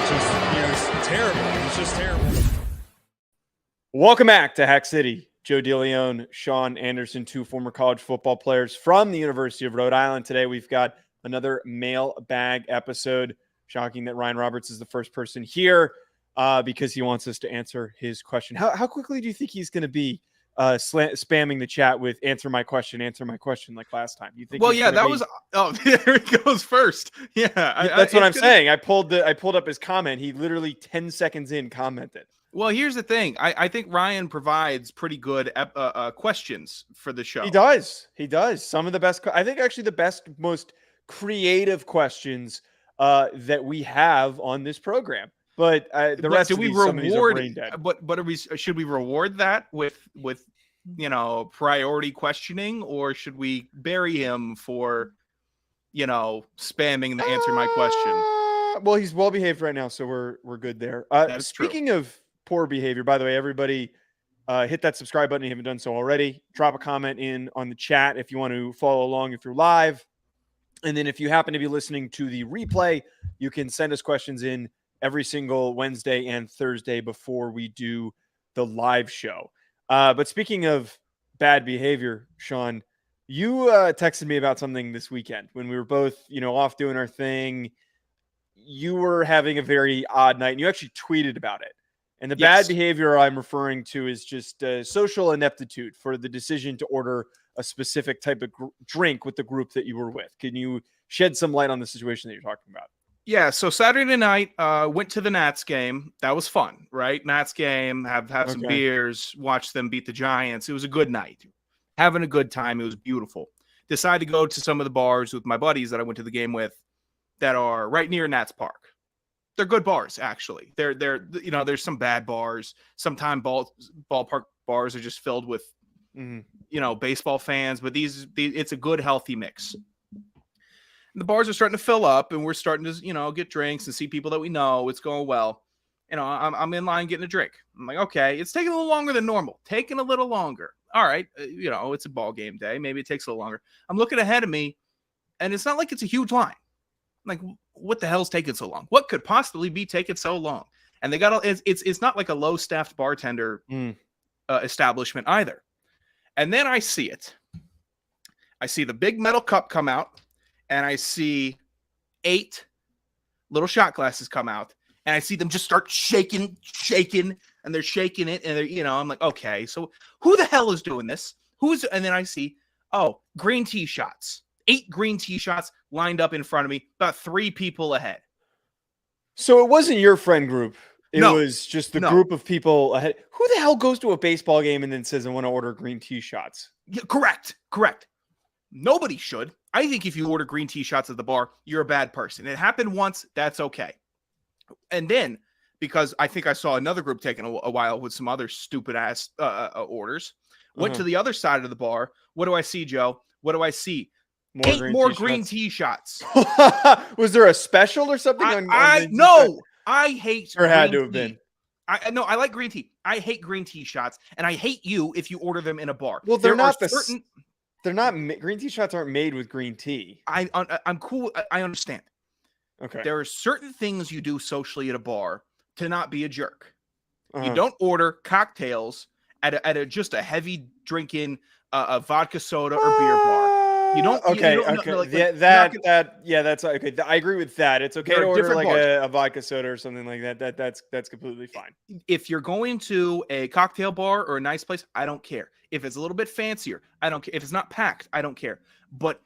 just, it's terrible. It's just terrible. Welcome back to Hack City. Joe DeLeone, Sean Anderson, two former college football players from the University of Rhode Island. Today we've got another Mailbag episode. Shocking that Ryan Roberts is the first person here because he wants us to answer his question. How quickly do you think he's going to be spamming the chat with answer my question like last time? You think? Well, yeah, that was. Oh, there he goes first. Yeah, that's what I'm saying. I pulled up his comment. He literally 10 seconds in commented. Well, here's the thing. I think Ryan provides pretty good questions for the show. He does. Some of the best. I think actually the best, most creative questions that we have on this program. But the rest of these are brain dead. But should we reward that with priority questioning, or should we bury him for spamming the answer my question? Well, he's well behaved right now, so we're good there. Speaking of poor behavior, by the way, everybody hit that subscribe button if you haven't done so already. Drop a comment in on the chat if you want to follow along if you're live. And then if you happen to be listening to the replay, you can send us questions in every single Wednesday and Thursday before we do the live show. But speaking of bad behavior, Sean, you texted me about something this weekend when we were both, off doing our thing. You were having a very odd night, and you actually tweeted about it. And the bad behavior I'm referring to is just social ineptitude for the decision to order a specific type of drink with the group that you were with. Can you shed some light on the situation that you're talking about? Yeah, so Saturday night, went to the Nats game. That was fun, right? Nats game, have some beers, watch them beat the Giants. It was a good night. Having a good time. It was beautiful. Decided to go to some of the bars with my buddies that I went to the game with that are right near Nats Park. They're good bars, actually. They're there's some bad bars. Sometimes ballpark bars are just filled with baseball fans, but these it's a good healthy mix. And the bars are starting to fill up, and we're starting to get drinks and see people that we know. It's going well. I'm in line getting a drink. I'm like, okay, it's taking a little longer than normal. Taking a little longer. All right, it's a ball game day. Maybe it takes a little longer. I'm looking ahead of me, and it's not like it's a huge line. I'm like, what the hell's taking so long? What could possibly be taking so long? And they got it's not like a low staffed bartender establishment either. And then I see it. I see the big metal cup come out, and I see 8 little shot glasses come out, and I see them just start shaking, and they're shaking it, and they're I'm like, okay, so who the hell is doing this? And then I see, green tea shots. 8 green tea shots lined up in front of me, about 3 people ahead. So it wasn't your friend group. It was just the group of people ahead. Who the hell goes to a baseball game and then says, I want to order green tea shots? Yeah, correct. Nobody should. I think if you order green tea shots at the bar, you're a bad person. It happened once. That's okay. And then, because I think I saw another group taking a while with some other stupid ass orders, went to the other side of the bar. What do I see, Joe? What do I see? 8 more green tea shots. Was there a special or something? I hate. There had to have been. I like green tea. I hate green tea shots, and I hate you if you order them in a bar. Well, they're not green tea shots aren't made with green tea. I'm cool. I understand. Okay. There are certain things you do socially at a bar to not be a jerk. You don't order cocktails at just a heavy drinking a vodka soda or beer bar. You don't. Okay. That's okay. I agree with that. It's okay to order like a vodka soda or something like that. That's completely fine. If you're going to a cocktail bar or a nice place, I don't care. If it's a little bit fancier, I don't care. If it's not packed, I don't care. But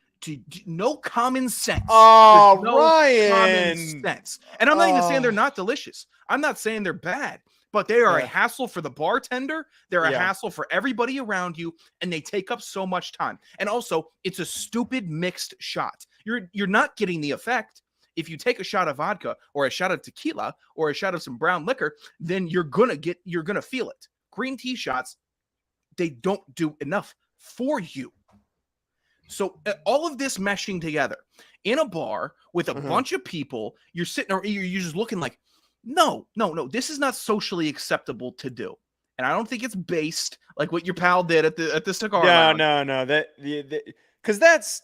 no common sense. Oh, no Ryan. Common sense. And I'm not even saying they're not delicious. I'm not saying they're bad. But they are a hassle for the bartender. They're a hassle for everybody around you, and they take up so much time. And also, it's a stupid mixed shot. You're not getting the effect. If you take a shot of vodka or a shot of tequila or a shot of some brown liquor, then you're gonna feel it. Green tea shots, they don't do enough for you. So all of this meshing together in a bar with a bunch of people, you're sitting or you're just looking like, no, this is not socially acceptable to do. And I don't think it's based like what your pal did at the cigar lounge. No. Because that's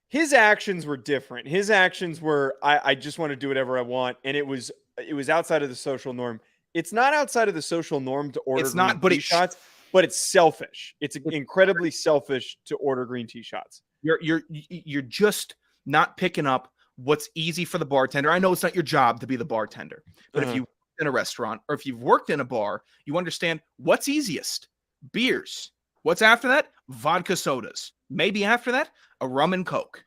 his actions were different. His actions were, I just want to do whatever I want. And it was it was outside of the social norm. It's not outside of the social norm to order It's not, green but tee shots, but it's selfish. It's incredibly selfish to order green tee shots. You're just not picking up what's easy for the bartender. I know it's not your job to be the bartender, but if you work in a restaurant or if you've worked in a bar, you understand what's easiest. Beers. What's after that? Vodka sodas. Maybe after that, a rum and Coke.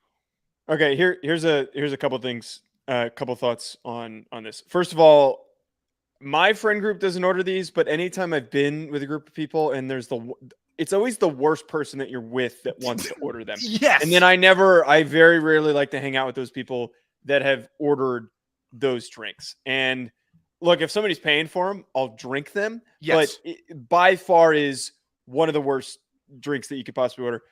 Okay, here's a couple things, a couple thoughts on this. First of all, my friend group doesn't order these, but anytime I've been with a group of people and it's always the worst person that you're with that wants to order them. Yes. And then I very rarely like to hang out with those people that have ordered those drinks. And look, if somebody's paying for them, I'll drink them. Yes. But it, by far is one of the worst drinks that you could possibly order.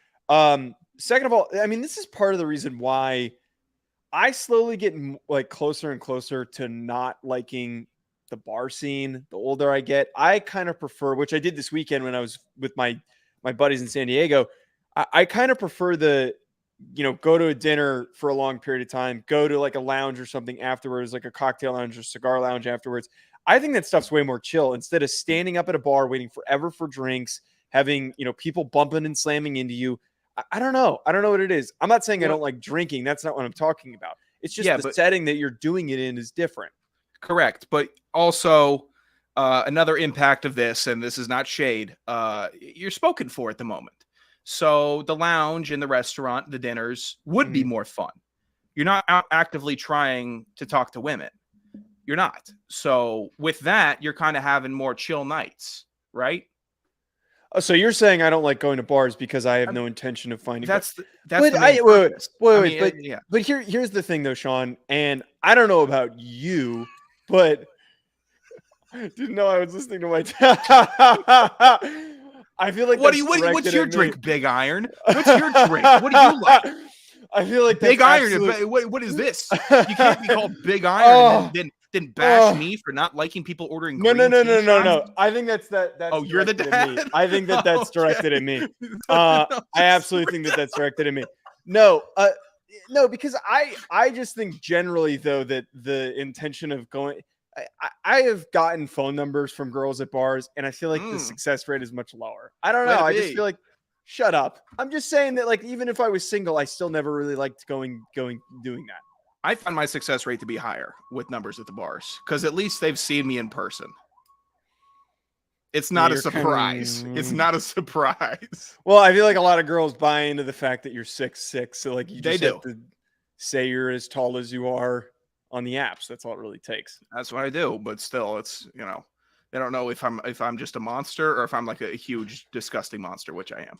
Second of all, I mean, this is part of the reason why I slowly get like closer and closer to not liking the bar scene. The older I get, I kind of prefer, which I did this weekend when I was with my buddies in San Diego. I kind of prefer go to a dinner for a long period of time, go to like a lounge or something afterwards, like a cocktail lounge or cigar lounge afterwards. I think that stuff's way more chill instead of standing up at a bar waiting forever for drinks, having, people bumping and slamming into you. I don't know. I don't know what it is. I'm not saying I don't like drinking. That's not what I'm talking about. It's just the setting that you're doing it in is different. Correct. But also another impact of this, and this is not shade, you're spoken for at the moment. So the lounge and the restaurant, the dinners would be more fun. You're not out actively trying to talk to women. You're not. So with that, you're kind of having more chill nights, right? So you're saying I don't like going to bars because I have no intention of finding. But here's the thing though, Sean, and I don't know about you, but didn't know I was listening to my. I feel like what's your drink, Big Iron? What's your drink? What do you like? I feel like Big Iron. What is this? You can't be called Big Iron and then bash me for not liking people ordering. No. I think that's. Oh, you're the dad. I think that's directed at me. I absolutely think that's directed at me. No, because I just think generally though that the intention of going. I have gotten phone numbers from girls at bars, and I feel like the success rate is much lower. I don't know. I just feel like, shut up. I'm just saying that, like, even if I was single, I still never really liked doing that. I find my success rate to be higher with numbers at the bars because at least they've seen me in person. It's not a surprise. It's not a surprise. Well, I feel like a lot of girls buy into the fact that you're 6'6", so like you just have to say you're as tall as you are on the apps. That's all it really takes. That's what I do, but still, it's they don't know if I'm just a monster or if I'm like a huge disgusting monster, which I am.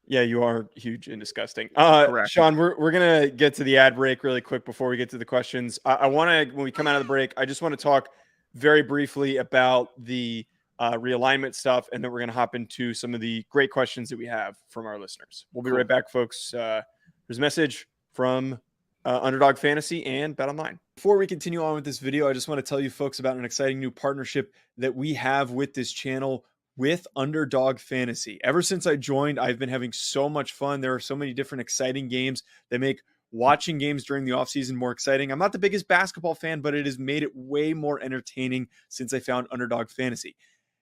Yeah, you are huge and disgusting. Correct. Sean, we're gonna get to the ad break really quick before we get to the questions. I want to, when we come out of the break, I just want to talk very briefly about the realignment stuff, and then we're gonna hop into some of the great questions that we have from our listeners. We'll be right back, folks. There's a message from Underdog Fantasy and Bet Online. Before we continue on with this video, I just want to tell you folks about an exciting new partnership that we have with this channel with Underdog Fantasy. Ever since I joined, I've been having so much fun. There are so many different exciting games that make watching games during the offseason more exciting. I'm not the biggest basketball fan, but it has made it way more entertaining since I found Underdog Fantasy.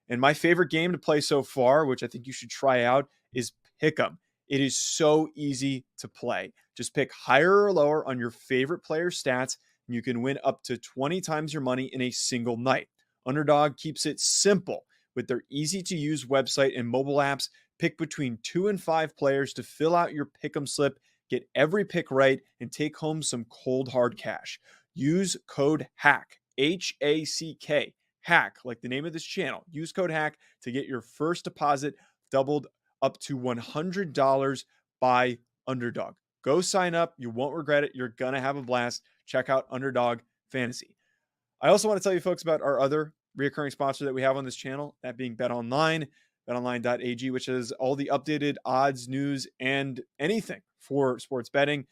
And my favorite game to play so far, which I think you should try out, is Pick'em. It is so easy to play. Just pick higher or lower on your favorite player's stats, and you can win up to 20 times your money in a single night. Underdog keeps it simple with their easy-to-use website and mobile apps. Pick between 2 and 5 players to fill out your Pick'em slip, get every pick right, and take home some cold hard cash. Use code HACK, H-A-C-K, HACK, like the name of this channel. Use code HACK to get your first deposit doubled up to $100 by Underdog. Go sign up. You won't regret it. You're going to have a blast. Check out Underdog Fantasy. I also want to tell you folks about our other recurring sponsor that we have on this channel, that being Bet Online, betonline.ag, which has all the updated odds, news, and anything for sports betting.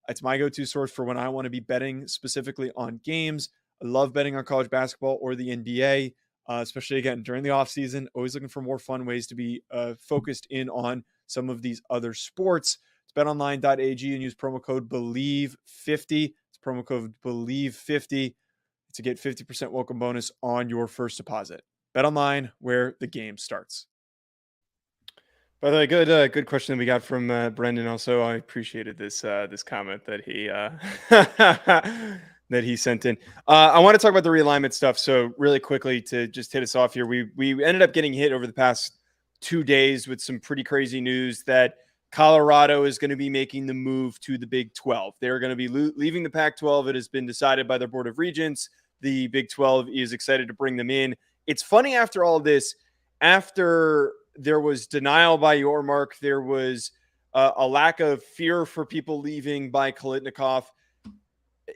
It's my go-to source for when I want to be betting specifically on games. I love betting on college basketball or the NBA, especially, again, during the offseason. Always looking for more fun ways to be focused in on some of these other sports. It's betonline.ag and use promo code BELIEVE50. It's promo code BELIEVE50. to get 50% welcome bonus on your first deposit. Bet online, where the game starts. By the way, good question that we got from Brendan. Also, I appreciated this comment that he that he sent in. I want to talk about the realignment stuff. So really quickly to just hit us off here, we ended up getting hit over the past 2 days with some pretty crazy news that Colorado is going to be making the move to the Big 12. They're going to be leaving the Pac-12. It has been decided by their Board of Regents. The Big 12 is excited to bring them in. It's funny after all this, after there was denial by Yormark, there was a lack of fear for people leaving by Kolitnikov,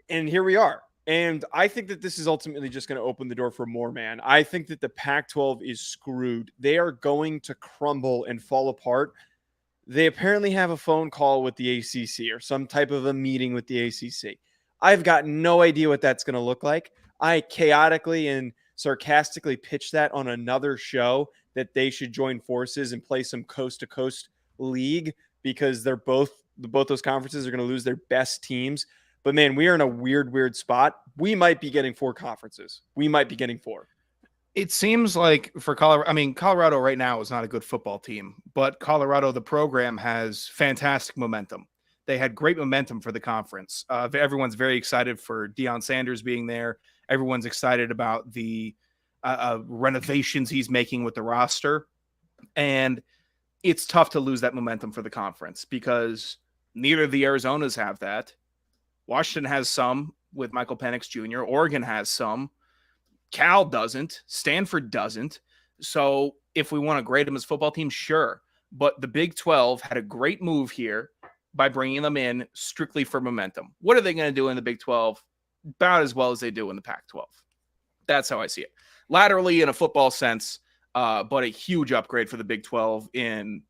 and here we are. And I think that this is ultimately just going to open the door for more, man. I think that the Pac-12 is screwed. They are going to crumble and fall apart. They apparently have a phone call with the ACC or some type of a meeting with the ACC. I've got no idea what that's going to look like. I chaotically and sarcastically pitched that on another show that they should join forces and play some coast-to-coast league because both those conferences are going to lose their best teams. But, man, we are in a weird spot. We might be getting 4 conferences. We might be getting 4. It seems like for Colorado, I mean, Colorado right now is not a good football team, but Colorado, the program, has fantastic momentum. They had great momentum for the conference. Everyone's very excited for DeLeone Sanders being there. Everyone's excited about the renovations he's making with the roster. And it's tough to lose that momentum for the conference because neither of the Arizonas have that. Washington has some with Michael Penix Jr. Oregon has some. Cal doesn't. Stanford doesn't. So if we want to grade them as football teams, sure. But the Big 12 had a great move here by bringing them in strictly for momentum. What are they going to do in the Big 12? About as well as they do in the Pac-12. That's how I see it. Laterally in a football sense, but a huge upgrade for the Big 12 in,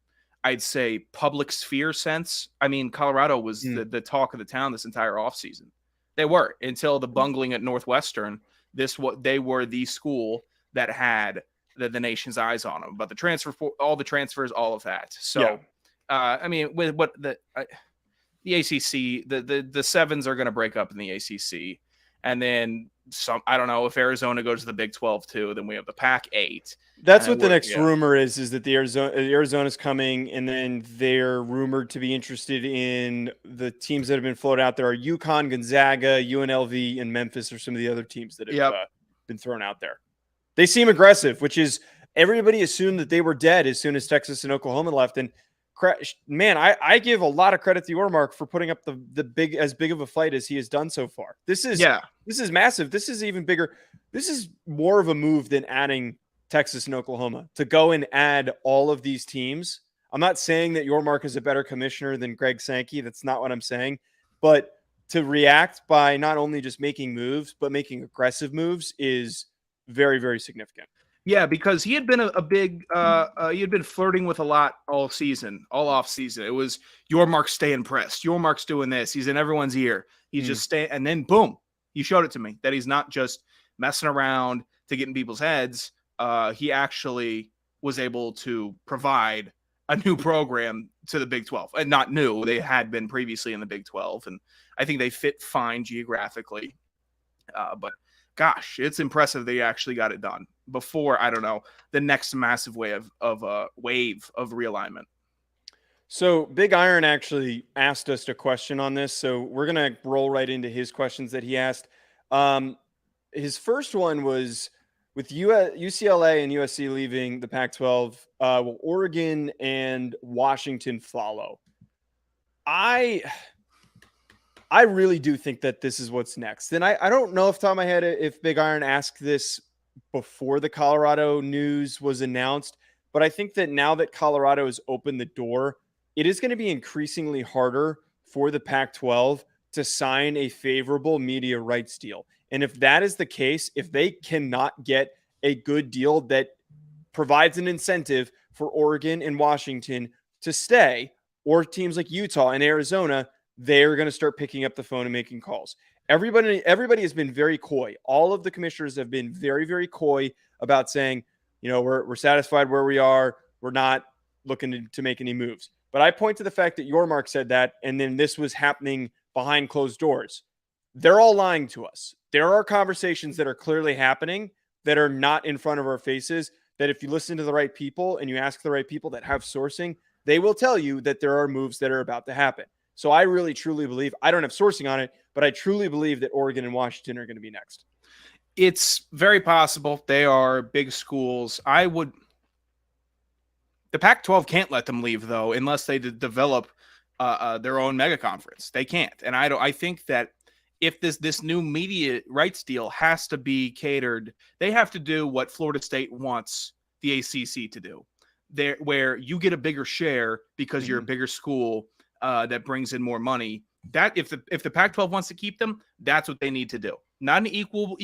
I'd say, public sphere sense. I mean, Colorado was the talk of the town this entire offseason. They were until the bungling at Northwestern. They were the school that had the nation's eyes on them. But the transfer, all the transfers, all of that. So, yeah. I mean, with what the ACC, the sevens are going to break up in the ACC, and then some. I don't know if Arizona goes to the Big 12 too. Then we have the Pac-8. That's what the next rumor is that the Arizona's coming, and then they're rumored to be interested in the teams that have been floated out there are UConn, Gonzaga, UNLV, and Memphis are some of the other teams that have been thrown out there. They seem aggressive, which is everybody assumed that they were dead as soon as Texas and Oklahoma left. And man, I give a lot of credit to Yormark for putting up the big of a fight as he has done so far. This is massive. This is even bigger. This is more of a move than adding Texas and Oklahoma to go and add all of these teams. I'm not saying that Yormark is a better commissioner than Greg Sankey. That's not what I'm saying. But to react by not only just making moves, but making aggressive moves is very, very significant. Yeah, because he had been a big he had been flirting with a lot all off season. It was Yormark staying pressed. Yormark's doing this. He's in everyone's ear. He's just staying, and then boom, he showed it to me that he's not just messing around to get in people's heads. He actually was able to provide a new program to the Big 12. And not new. They had been previously in the Big 12. And I think they fit fine geographically. But gosh, it's impressive they actually got it done before, I don't know, the next massive wave of realignment. So Big Iron actually asked us a question on this. So we're going to roll right into his questions that he asked. His first one was, with UCLA and USC leaving the Pac-12, will Oregon and Washington follow? I really do think that this is what's next. And I don't know off the top of my head if Big Iron asked this before the Colorado news was announced, but I think that now that Colorado has opened the door, it is going to be increasingly harder for the Pac-12 to sign a favorable media rights deal. And if that is the case, if they cannot get a good deal that provides an incentive for Oregon and Washington to stay, or teams like Utah and Arizona, they're going to start picking up the phone and making calls. Everybody has been very coy. All of the commissioners have been very, very coy about saying, you know, we're satisfied where we are. We're not looking to make any moves. But I point to the fact that Yormark said that, and then this was happening behind closed doors. they're all lying to us. There are conversations that are clearly happening that are not in front of our faces, that if you listen to the right people and you ask the right people that have sourcing, they will tell you that there are moves that are about to happen. So I really, truly believe, I don't have sourcing on it, but I truly believe that Oregon and Washington are going to be next. It's very possible. They are big schools. The Pac-12 can't let them leave, though, unless they develop their own mega conference. They can't. And I think that if this new media rights deal has to be catered, they have to do what Florida State wants the ACC to do, where you get a bigger share because you're a bigger school that brings in more money. That if the Pac-12 wants to keep them, that's what they need to do. Not an equal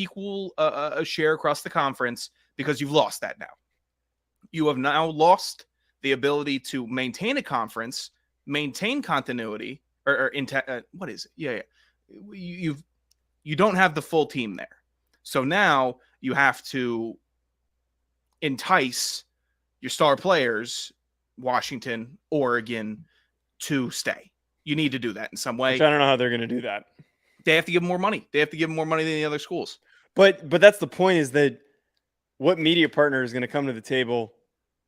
share across the conference, because you've lost that now. You have now lost the ability to maintain a conference, maintain continuity, what is it? Yeah. You don't have the full team there. So now you have to entice your star players, Washington, Oregon, to stay. You need to do that in some way. Which I don't know how they're going to do that. They have to give them more money. They have to give them more money than the other schools. But that's the point, is that what media partner is going to come to the table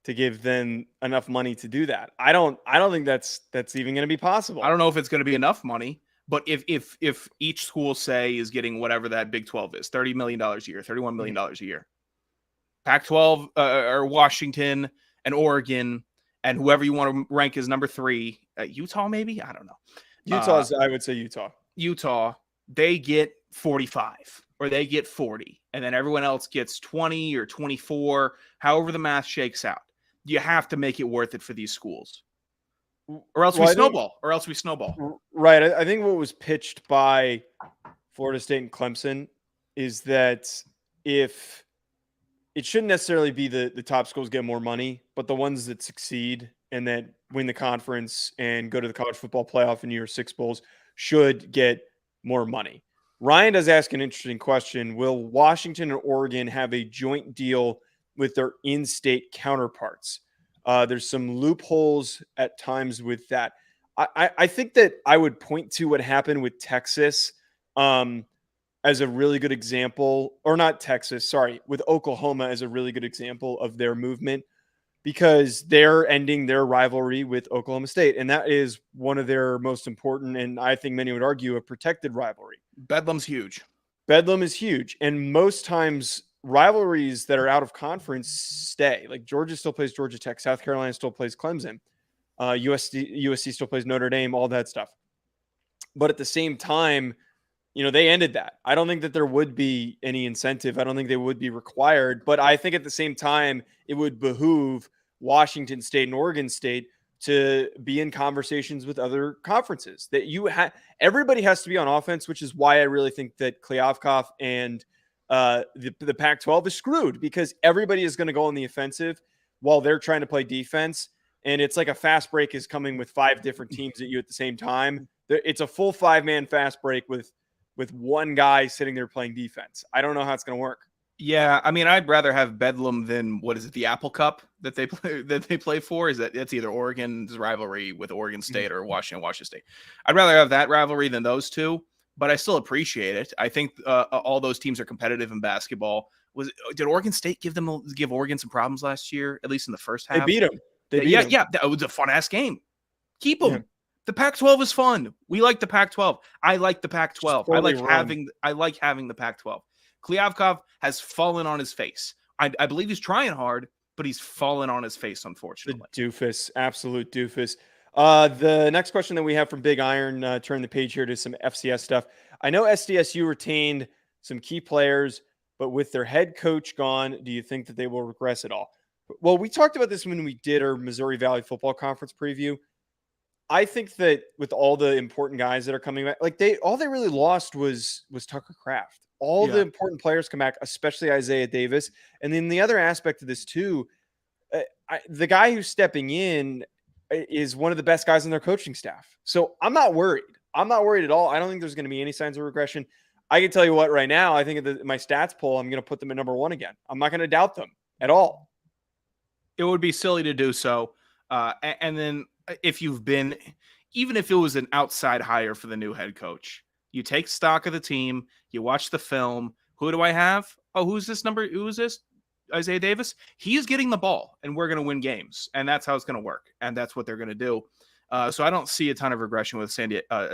to give them enough money to do that? I don't think that's even going to be possible. I don't know if it's going to be enough money, but if each school, say, is getting whatever that Big 12 is, $30 million a year, $31 million a year, Pac-12 or Washington and Oregon and whoever you want to rank as number 3, Utah maybe? I don't know. I would say Utah, they get 45 or they get 40, and then everyone else gets 20 or 24, however the math shakes out. You have to make it worth it for these schools, or else we snowball. Right. I think what was pitched by Florida State and Clemson is that if it shouldn't necessarily be the top schools get more money, but the ones that succeed and that win the conference and go to the college football playoff and New Year's Six Bowls should get more money. Ryan does ask an interesting question. Will Washington and Oregon have a joint deal with their in-state counterparts? There's some loopholes at times with that. I think that I would point to what happened with Texas as a really good example, or not Texas, sorry, with Oklahoma as a really good example of their movement, because they're ending their rivalry with Oklahoma State. And that is one of their most important, and I think many would argue, a protected rivalry. Bedlam's huge. Bedlam is huge. And most times rivalries that are out of conference stay. Like Georgia still plays Georgia Tech. South Carolina still plays Clemson. USC still plays Notre Dame, all that stuff. But at the same time, they ended that. I don't think that there would be any incentive. I don't think they would be required. But I think at the same time, it would behoove Washington State and Oregon State to be in conversations with other conferences. That everybody has to be on offense, which is why I really think that Kliavkoff and the Pac-12 is screwed, because everybody is going to go on the offensive while they're trying to play defense. And it's like a fast break is coming with 5 different teams at you at the same time. It's a full 5-man fast break with one guy sitting there playing defense. I don't know how it's going to work. Yeah, I mean, I'd rather have Bedlam than, what is it, the Apple Cup that they play for? Is that it's either Oregon's rivalry with Oregon State or Washington State. I'd rather have that rivalry than those two, but I still appreciate it. I think all those teams are competitive in basketball. Did Oregon State give Oregon some problems last year, at least in the first half? They beat them. Yeah, that was a fun-ass game. Keep them. Yeah. The Pac-12 is fun. We like the Pac-12. I like the Pac-12. I like having the Pac-12. Kliavkoff has fallen on his face. I believe he's trying hard, but he's fallen on his face, unfortunately. The doofus, absolute doofus. The next question that we have from Big Iron, turn the page here to some FCS stuff. I know SDSU retained some key players, but with their head coach gone, do you think that they will regress at all? Well, we talked about this when we did our Missouri Valley Football Conference preview. I think that with all the important guys that are coming back, all they really lost was Tucker Kraft. All the important players come back, especially Isaiah Davis. And then the other aspect of this too, the guy who's stepping in is one of the best guys on their coaching staff. So I'm not worried. I'm not worried at all. I don't think there's going to be any signs of regression. I can tell you what, right now, I think my stats poll, I'm going to put them at number 1 again. I'm not going to doubt them at all. It would be silly to do so. And then if you've been, even if it was an outside hire for the new head coach, You take stock of the team. You watch the film. Who do I have? Oh, who's this number? Who is this? Isaiah Davis. He's getting the ball, and we're going to win games, and that's how it's going to work, and that's what they're going to do. So I don't see a ton of regression with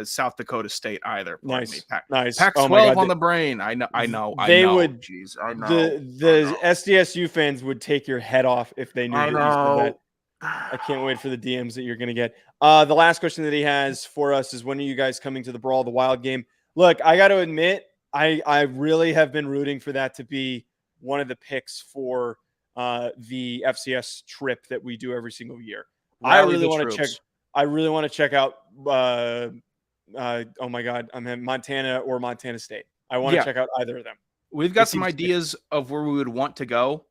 South Dakota State either. Nice. Pac-12 on the brain. I know. I know. Jeez, I know. The SDSU fans would take your head off if they knew that you said that. I can't wait for the DMs that you're going to get. The last question that he has for us is, when are you guys coming to the Brawl the Wild game? Look, I got to admit, I really have been rooting for that to be one of the picks for the FCS trip that we do every single year. I really want to check out. Oh my God, I'm in Montana or Montana State. I want to check out either of them. We've got some ideas of where we would want to go,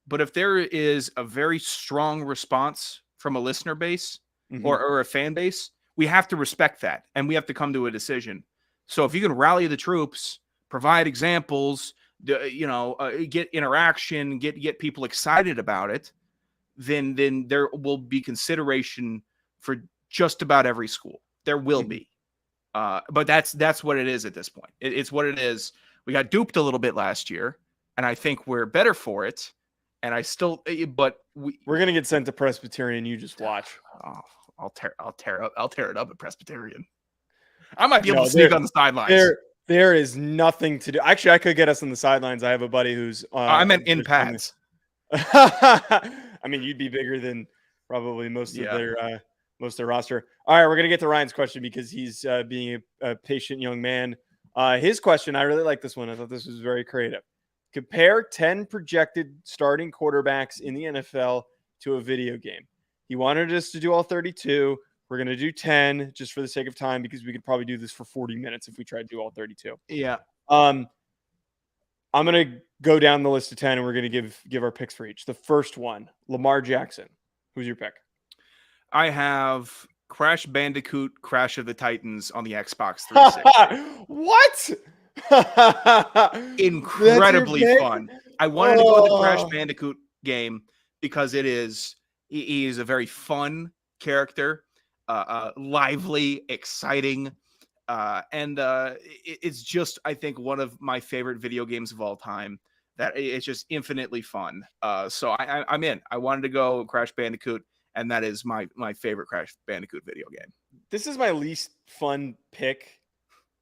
but if there is a very strong response from a listener base or a fan base, we have to respect that, and we have to come to a decision. So if you can rally the troops, provide examples, get interaction, get people excited about it, then there will be consideration for just about every school. There will be. But that's what it is at this point. It's what it is. We got duped a little bit last year, and I think we're better for it. And I still, but we're gonna get sent to Presbyterian. You just watch. Oh, I'll tear it up at Presbyterian. I might be able to sneak on the sidelines. There is nothing to do. Actually, I could get us on the sidelines. I have a buddy who's. I meant in pads. I mean, you'd be bigger than probably most of their roster. All right, we're gonna get to Ryan's question because he's being a patient young man. His question, I really like this one. I thought this was very creative. Compare 10 projected starting quarterbacks in the NFL to a video game. He wanted us to do all 32. We're going to do 10 just for the sake of time, because we could probably do this for 40 minutes if we try to do all 32. Yeah. I'm going to go down the list of 10, and we're going to give our picks for each. The first one, Lamar Jackson. Who's your pick? I have Crash Bandicoot Crash of the Titans on the Xbox 360. What? Incredibly fun. I wanted to go with the Crash Bandicoot game because he is a very fun character, lively, exciting, and it's just, I think, one of my favorite video games of all time. That it's just infinitely fun. So I'm in. I wanted to go Crash Bandicoot, and that is my favorite Crash Bandicoot video game. This is my least fun pick.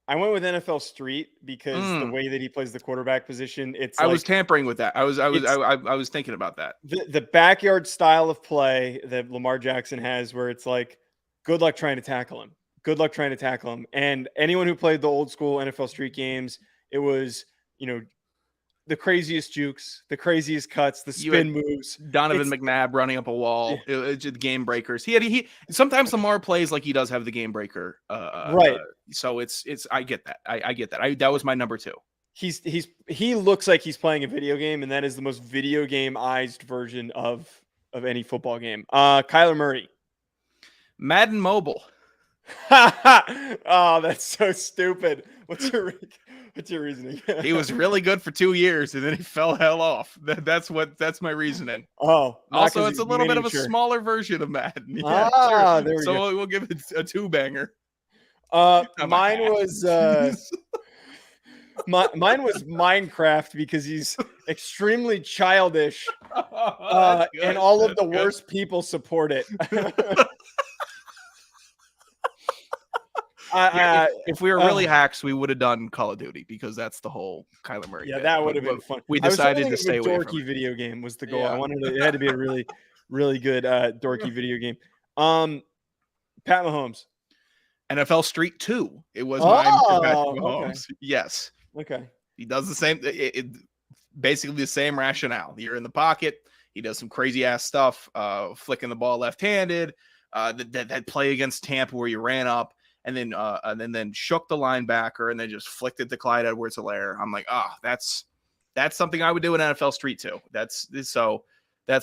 I went with NFL Street because the way that he plays the quarterback position, I was tampering with that. I was thinking about that. The backyard style of play that Lamar Jackson has, where it's like, good luck trying to tackle him. Good luck trying to tackle him. And anyone who played the old school NFL Street games, it was, the craziest jukes, the craziest cuts, the spin moves. Donovan McNabb running up a wall. Yeah. It's just game breakers. He sometimes Lamar plays like he does have the game breaker. Right. So it's I get that. I get that. That was my number 2. He looks like he's playing a video game, and that is the most video game-ized version of any football game. Kyler Murray. Madden Mobile. Oh, that's so stupid. What's your reasoning? He was really good for 2 years, and then he fell hell off. That's my reasoning. Oh, also, it's a little bit of a smaller version of Madden. Yeah, sure. There we go. We'll give it a 2-banger. Mine was Minecraft, because he's extremely childish, and all of the worst people support it. If we were really hacks, we would have done Call of Duty, because that's the whole Kyler Murray. Yeah, that would have been fun. We decided to stay away from dorky video game was the goal. Yeah. It had to be a really, really good dorky video game. Pat Mahomes. NFL Street 2. It was mine for Patrick Mahomes. Okay. Yes. Okay. He does the same. Basically the same rationale. You're in the pocket. He does some crazy ass stuff, flicking the ball left-handed. That play against Tampa where you ran up and then shook the linebacker and then just flicked it to Clyde Edwards-Helaire. I'm like, that's something I would do in NFL Street 2. That's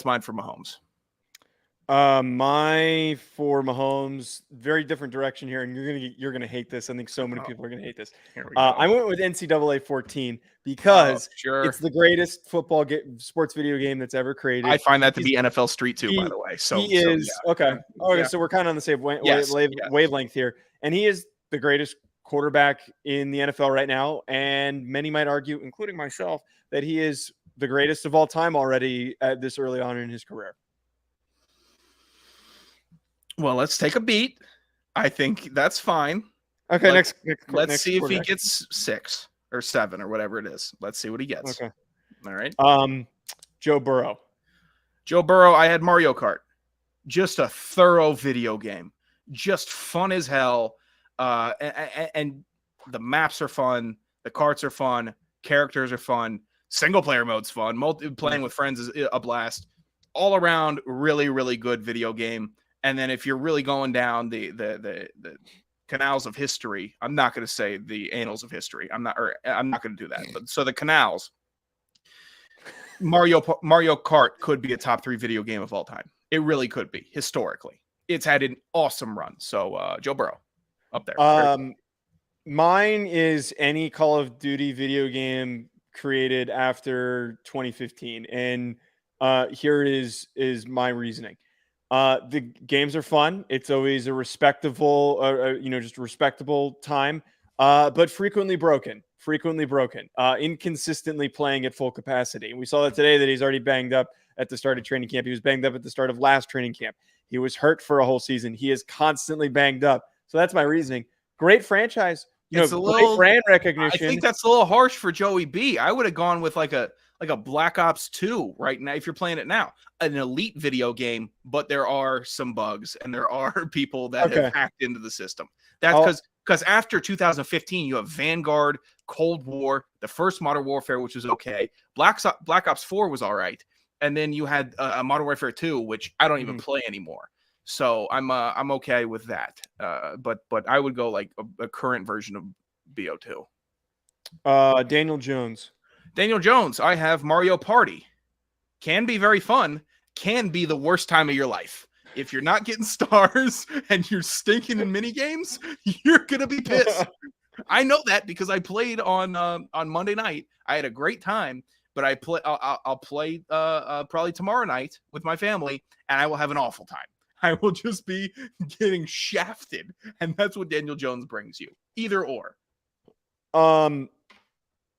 mine for Mahomes. My for Mahomes, very different direction here, and you're gonna hate this. I think so many people are gonna hate this. I went with NCAA 14 because it's the greatest football sports video game that's ever created. I find that to be NFL Street 2, by the way. Okay. So we're kind of on the same wavelength here, and he is the greatest quarterback in the NFL right now, and many might argue, including myself, that he is the greatest of all time already at this early on in his career. Well, let's take a beat. I think that's fine. Okay, let's see if he gets 6 or 7 or whatever it is. Let's see what he gets. Okay. All right. Joe Burrow. I had Mario Kart. Just a thorough video game. Just fun as hell. And the maps are fun. The karts are fun. Characters are fun. Single player mode's fun. Playing with friends is a blast. All around, really, really good video game. And then if you're really going down the canals of history, I'm not going to say the annals of history. I'm not going to do that. But so the canals, Mario Kart could be a top 3 video game of all time. It really could be historically. It's had an awesome run. So Joe Burrow up there. Mine is any Call of Duty video game created after 2015, and here is my reasoning. The games are fun. It's always a respectable, just a respectable time, but frequently broken, inconsistently playing at full capacity. And we saw that today that he's already banged up at the start of training camp. He was banged up at the start of last training camp. He was hurt for a whole season. He is constantly banged up. So that's my reasoning. Great franchise. Great brand recognition. I think that's a little harsh for Joey B. I would have gone with like a Black Ops 2 right now if you're playing it now. An elite video game, but there are some bugs and there are people that have hacked into the system. That's because after 2015, you have Vanguard, Cold War, the first Modern Warfare, which was okay. Black Ops 4 was all right. And then you had a Modern Warfare 2, which I don't even play anymore. So I'm okay with that. But I would go like a current version of BO2. Daniel Jones. I have Mario Party. Can be very fun. Can be the worst time of your life. If you're not getting stars and you're stinking in mini games, you're gonna be pissed. I know that because I played on Monday night. I had a great time. But I'll play probably tomorrow night with my family, and I will have an awful time. I will just be getting shafted, and that's what Daniel Jones brings you. Either or. I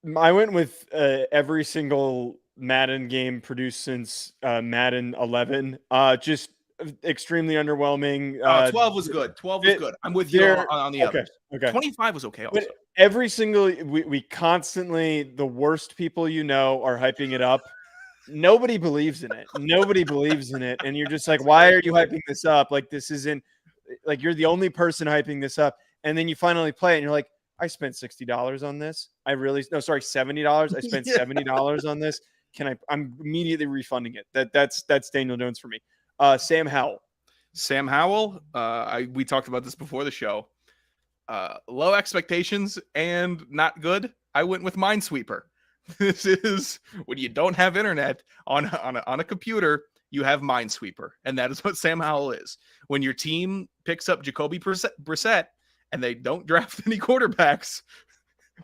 went with every single Madden game produced since Madden 11. Just extremely underwhelming. 12 was good. 12 was good. I'm with you on the others. Okay. 25 was okay also. But every single we constantly, the worst people are hyping it up. Nobody believes in it. And you're just like, why are you hyping this up? Like, this isn't like you're the only person hyping this up. And then you finally play it and you're like, I spent $60 on this. $70. I spent $70 on this. I'm immediately refunding it. That's Daniel Jones for me. Sam Howell. We talked about this before the show. Low expectations and not good. I went with Minesweeper. This is when you don't have internet on a computer, you have Minesweeper, and that is what Sam Howell is. When your team picks up Jacoby Brissett and they don't draft any quarterbacks,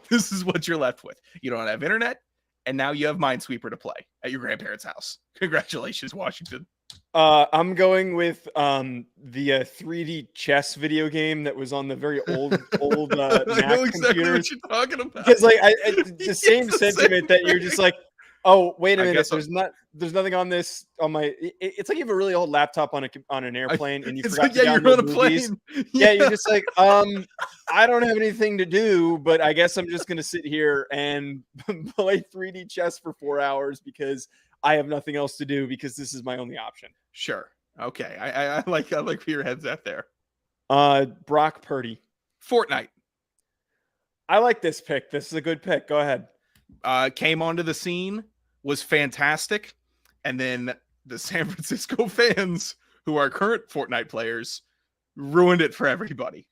this is what you're left with. You don't have internet, and now you have Minesweeper to play at your grandparents' house. Congratulations, Washington. I'm going with the 3D chess video game that was on the very old Mac I know exactly computers. what you're talking about. Because the same sentiment that you're just like, oh, wait a minute, there's nothing on this on my. It's like you have a really old laptop on an airplane and you forgot to download you're on a movies. plane. Yeah, you're just like, I don't have anything to do, but I guess I'm just gonna sit here and play 3D chess for 4 hours because I have nothing else to do because this is my only option. Sure. Okay. I like where your head's at there. Brock Purdy. Fortnite. I like this pick. This is a good pick. Go ahead. Came onto the scene, was fantastic, and then the San Francisco fans, who are current Fortnite players, ruined it for everybody.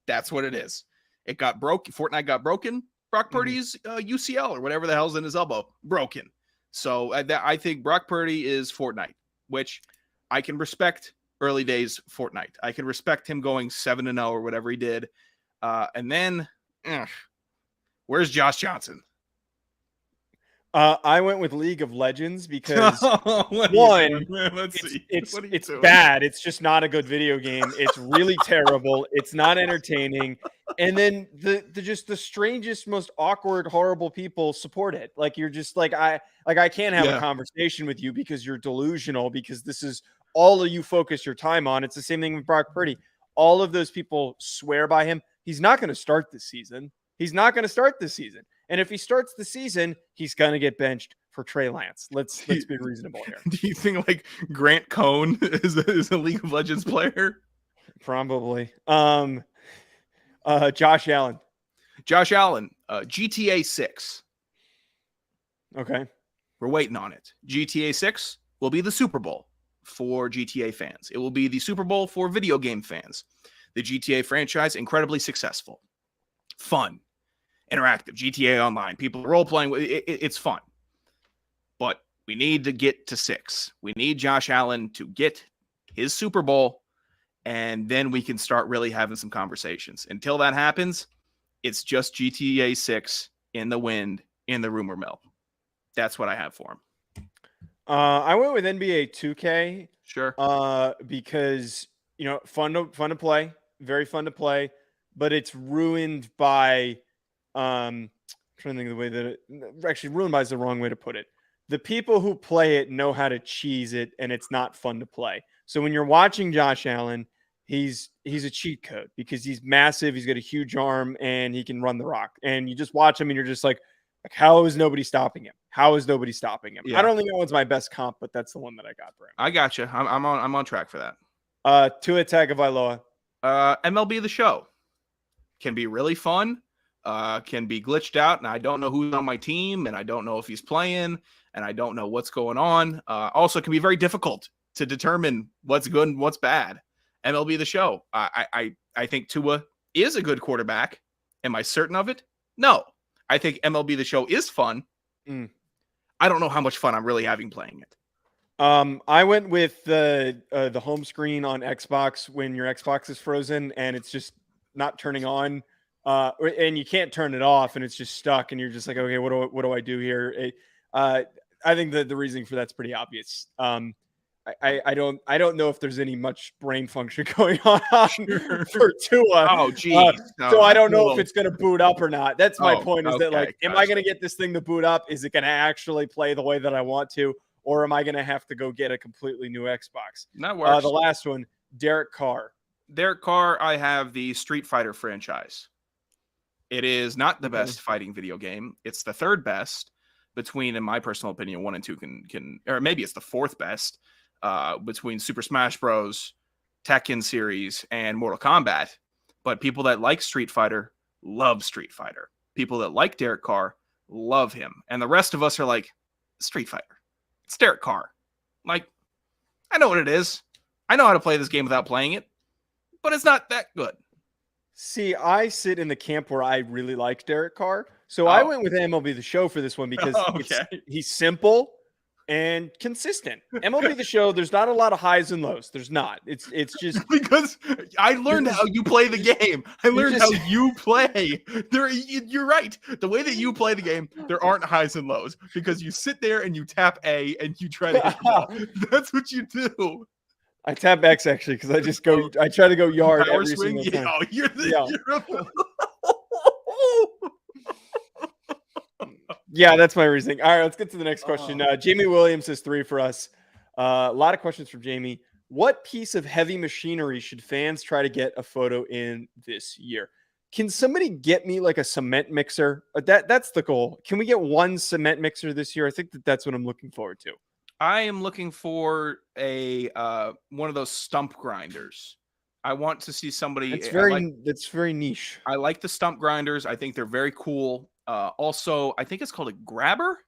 That's what it is. It got broke. Fortnite got broken. Brock Purdy's UCL or whatever the hell's in his elbow broken. So I think Brock Purdy is Fortnite, which I can respect. Early days Fortnite. I can respect him going 7-0 or whatever he did. And then, where's Josh Johnson? I went with League of Legends because one, it's bad. It's just not a good video game. It's really terrible. It's not entertaining. And then the strangest, most awkward, horrible people support it. Like you're just like I can't have a conversation with you because you're delusional, because this is all of you focus your time on. It's the same thing with Brock Purdy. All of those people swear by him. He's not going to start this season. And if he starts the season, he's going to get benched for Trey Lance. Let's be reasonable here. Do you think like Grant Cohn is a League of Legends player? Probably. Josh Allen, GTA 6. Okay. We're waiting on it. GTA 6 will be the Super Bowl for GTA fans. It will be the Super Bowl for video game fans. The GTA franchise, incredibly successful. Fun. Interactive. GTA Online. People role-playing. It's fun. But we need to get to 6. We need Josh Allen to get his Super Bowl, and then we can start really having some conversations. Until that happens, it's just GTA 6 in the wind, in the rumor mill. That's what I have for him. I went with NBA 2K. Sure. Because, fun to play, very fun to play, but it's ruined by I'm trying to think of the way that actually ruined by is the wrong way to put it. The people who play it know how to cheese it, and it's not fun to play. So when you're watching Josh Allen, he's a cheat code because he's massive, he's got a huge arm, and he can run the rock. And you just watch him and you're just like how is nobody stopping him? Yeah. I don't think that one's my best comp, but that's the one that I got for him. I got you. I'm on track for that. Tua Tagovailoa. MLB The Show can be really fun. Can be glitched out, and I don't know who's on my team, and I don't know if he's playing, and I don't know what's going on. Also, can be very difficult to determine what's good and what's bad. MLB The Show. I think Tua is a good quarterback. Am I certain of it? No. I think MLB The Show is fun. I don't know how much fun I'm really having playing it. I went with the home screen on Xbox when your Xbox is frozen and it's just not turning on. And you can't turn it off, and it's just stuck, and you're just like, okay, what do I do here? I think that the reasoning for that's pretty obvious. I don't know if there's any much brain function going on for Tua. Oh, geez. So I don't know if it's going to boot up or not. That's my point. Is that like, am I going to get this thing to boot up? Is it going to actually play the way that I want to, or am I going to have to go get a completely new Xbox? That works. The last one, Derek Carr. I have the Street Fighter franchise. It is not the best fighting video game. It's the third best between, in my personal opinion, 1 and 2 can, or maybe it's the fourth best between Super Smash Bros, Tekken series, and Mortal Kombat. But people that like Street Fighter love Street Fighter. People that like Derek Carr love him. And the rest of us are like, Street Fighter. It's Derek Carr. Like, I know what it is. I know how to play this game without playing it, but it's not that good. See, I sit in the camp where I really like Derek Carr. So I went with MLB The Show for this one because he's simple and consistent. MLB The Show, there's not a lot of highs and lows. There's not. It's just because I learned how you play the game. I learned how you play. You're right. The way that you play the game, there aren't highs and lows because you sit there and you tap A and you try to hit the ball. That's what you do. I tap X actually because I try to go yard Power every swing? single time. Yeah, that's my reasoning. All right, let's get to the next question. Jamie Williams has 3 for us. A lot of questions from Jamie. What piece of heavy machinery should fans try to get a photo in this year? Can somebody get me like a cement mixer? That's the goal. Can we get one cement mixer this year? I think that's what I'm looking forward to. I am looking for a one of those stump grinders. I want to see somebody. That's very niche. I like the stump grinders. I think they're very cool. Also, I think it's called a grabber,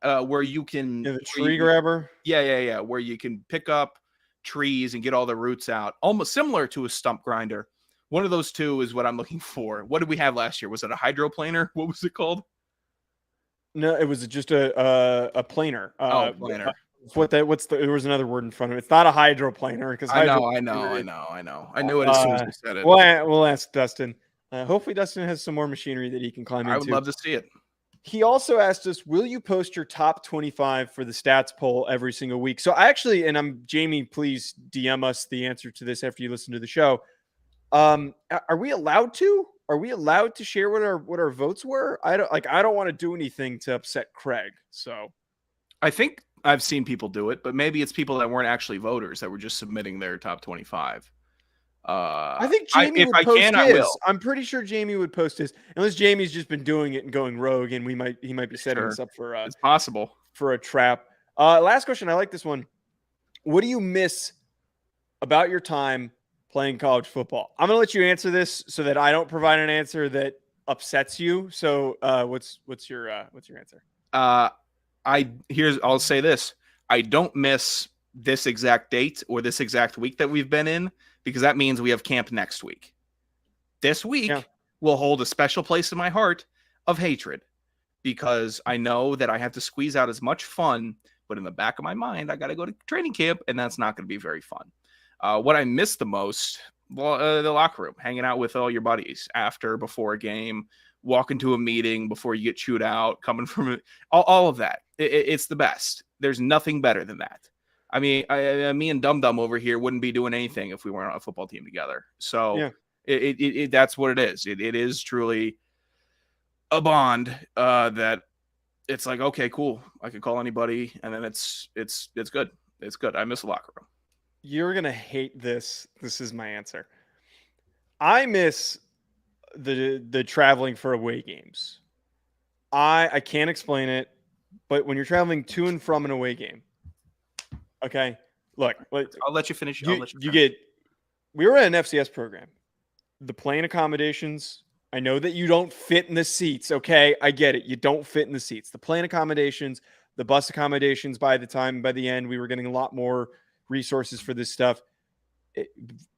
where you can the tree grabber. Yeah. Where you can pick up trees and get all the roots out, almost similar to a stump grinder. One of those two is what I'm looking for. What did we have last year? Was it a hydroplaner? What was it called? No, it was just a planer. Planer. There was another word in front of it. It's not a hydroplaner because I know. I knew it as soon as you said it. We'll ask Dustin. Hopefully Dustin has some more machinery that he can climb into. I would love to see it. He also asked us, will you post your top 25 for the stats poll every single week? So I actually, and I'm Jamie, please DM us the answer to this after you listen to the show. Are we allowed to? Are we allowed to share what our votes were? I don't want to do anything to upset Craig. So I think I've seen people do it, but maybe it's people that weren't actually voters that were just submitting their top 25. I think Jamie would post his. I'm pretty sure Jamie would post his, unless Jamie's just been doing it and going rogue, and he might be setting us up for it's possible for a trap. Last question. I like this one. What do you miss about your time playing college football? I'm gonna let you answer this so that I don't provide an answer that upsets you. So, what's your answer? I'll say this. I don't miss this exact date or this exact week that we've been in, because that means we have camp next week. This week will hold a special place in my heart of hatred, because I know that I have to squeeze out as much fun, but in the back of my mind, I got to go to training camp, and that's not going to be very fun. What I miss the most, the locker room, hanging out with all your buddies after, before a game, walking to a meeting before you get chewed out, coming from all of that. It's the best. There's nothing better than that. I mean, me and Dum Dum over here wouldn't be doing anything if we weren't on a football team together. So that's what it is. It is truly a bond that it's like, okay, cool. I can call anybody, and then it's good. It's good. I miss the locker room. You're gonna hate this. This is my answer. I miss the traveling for away games. I can't explain it, but when you're traveling to and from an away game, okay, look, I'll let you finish. We were in an FCS program. The plane accommodations, I know that you don't fit in the seats. Okay, I get it. You don't fit in the seats. The plane accommodations, the bus accommodations, by the end, we were getting a lot more resources for this stuff.